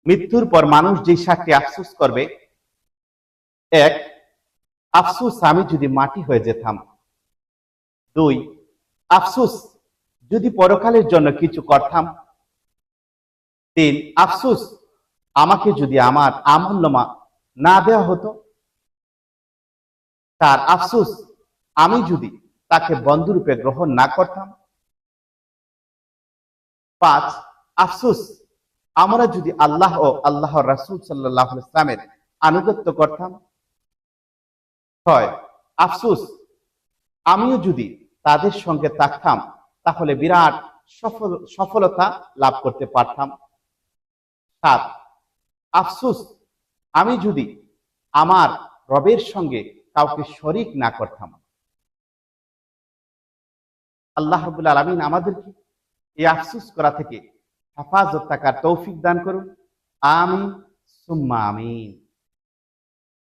মৃত্যুর পর মানুষ যে 7টি আফসোস করবে, 1, আফসোস আমি যদি মাটি হয়ে যেতাম। 2, আফসোস যদি পরকালের জন্য কিছু করতাম। 3, আফসোস আমাকে যদি আমার আমলনামা না দেওয়া হতো। 4, আফসোস আমি যদি তাকে বন্ধুরূপে গ্রহণ না করতাম। 5, আফসোস আমরা যদি আল্লাহ ও আল্লাহর রাসূল সাল্লাল্লাহু আলাইহি ওয়াসাল্লামের আনুগত্য করতাম। 6, আফসোস আমিও যদি তাদের সঙ্গে থাকতাম তাহলে বিরাট সফলতা লাভ করতে পারতাম। 7, আফসোস আমি যদি আমার রবের সঙ্গে কাউকে শরীক না করতাম। আল্লাহ রাব্বুল আলামিন আমাদেরকে এই আফসোস করা থেকে হেফাজত থাকার তৌফিক দান করুন। আমিন সুম্মা আমিন।